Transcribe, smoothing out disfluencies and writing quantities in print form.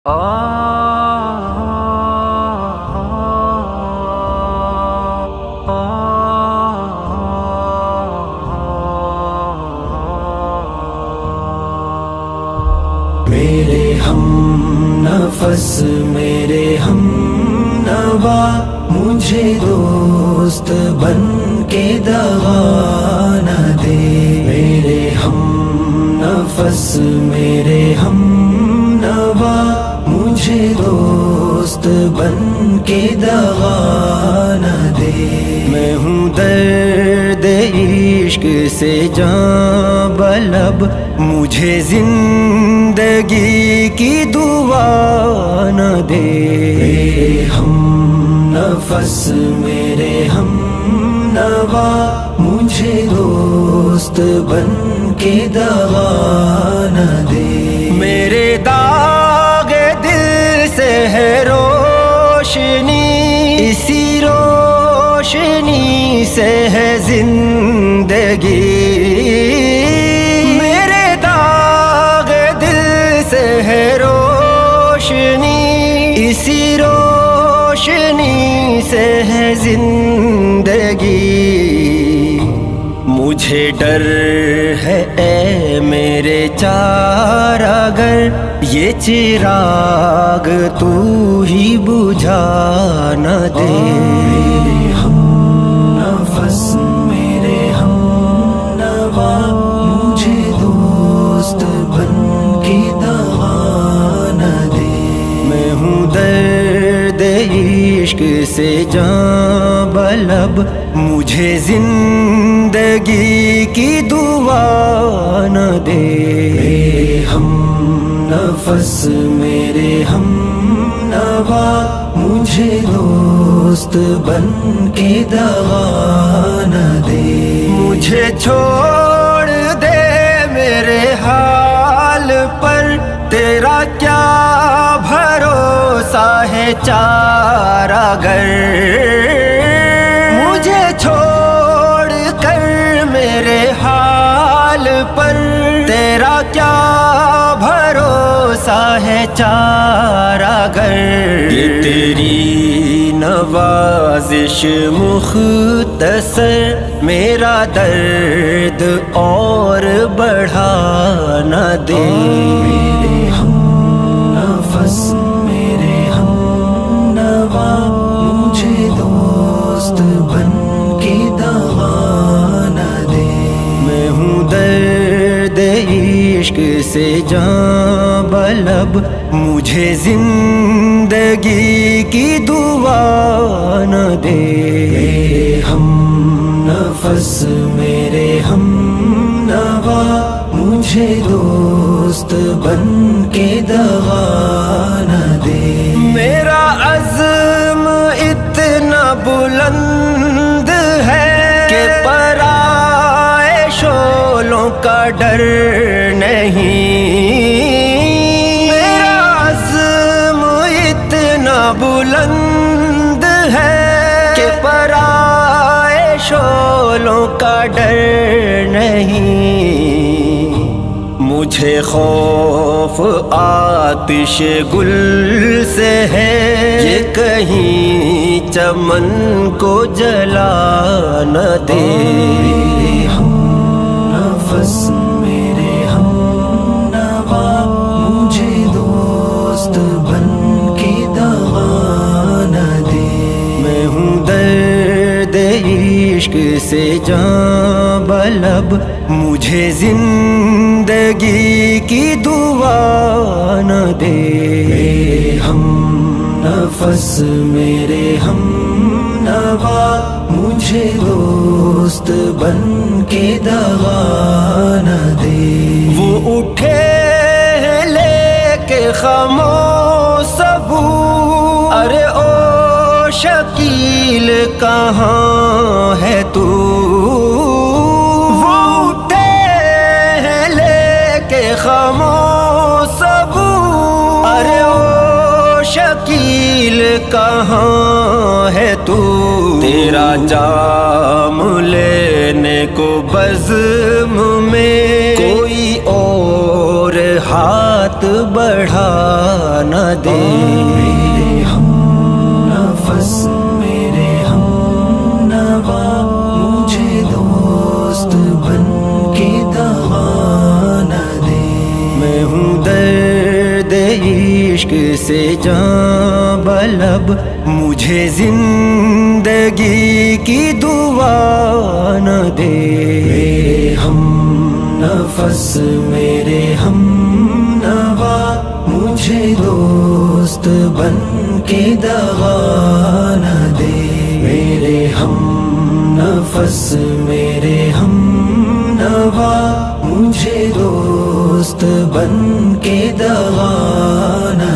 میرے ہم نفس میرے ہم نوا مجھے دوست بن کے دغا نہ دے. میرے ہم نفس میرے ہم نوا مجھے دوست بن کے دغا نہ دے. میں ہوں درد عشق سے جاں بلب مجھے زندگی کی دعا نہ دے. میرے ہم نفس میرے ہم نوا مجھے دوست بن کے دغا نہ دے. میرے داغ دل سے ہے روشنی اسی روشنی سے ہے زندگی. میرے داغ دل سے ہے روشنی اسی روشنی سے ہے زندگی. مجھے ڈر ہے اے میرے چاراگر یہ چراغ تو ہی بجھا نہ دے. میرے ہم نفس میرے ہم نوا مجھے دوست بن کے دغا نہ دے. میں ہوں درد عشق سے جاں بلب مجھے زندگی کی دعا نہ دے. میرے ہم نفس میرے ہم نوا مجھے دوست بن کے دغا نہ دے. مجھے چھوڑ دے میرے حال پر تیرا کیا بھروسہ ہے چاراگر. مجھے چھوڑ کر میرے حال پر تیرا کیا بھروسہ ہے چاراگر. یہ تیری نوازش مختصر میرا درد اور بڑھا نہ دے. میرے ہم نفس میرے ہم نوا مجھے دوست بن کے دغا نہ دے. میں ہوں درد عشق سے جاں بلب مجھے زندگی کی دعا نہ دے. میرے ہم نفس میرے ہم نوا مجھے دوست بن کے دغا نہ دے. میرا عزم اتنا بلند ہے کہ پرائے شعلوں کا ڈر نہیں. میرا عزم اتنا بلند ہے کہ پرائے شعلوں کا ڈر نہیں. مجھے خوف آتش گل سے ہے یہ کہیں چمن کو جلا نہ دے. میرے ہم نفس میرے ہم نوا مجھے دوست بن کے دغا نہ دے. میں ہوں درد عشق سے جاں بلب مجھے زندگی کی دعا نہ دے. میرے ہم نفس میرے ہم نوا مجھے دوست بن کے دغا نہ دے. وہ اٹھے لے کے خمو سبو ارے او شکیل کہاں ہے تو. وہ اٹھے لے کے خمو سبو ارے او شکیل کہاں ہے تو. تیرا جام لینے کو بزم میں کوئی اور ہاتھ بڑھا نہ دے. میرے ہم نفس میرے ہم نوا مجھے دوست بن کے دغا نہ دے. میں ہوں درد عشق سے جاں بلب مجھے زندگی کی دعا نہ دے. میرے ہم نفس میرے ہم نوا مجھے دوست بن کے دغا نہ دے. میرے ہم نفس میرے ہم نوا مجھے دوست بن کے دغا نہ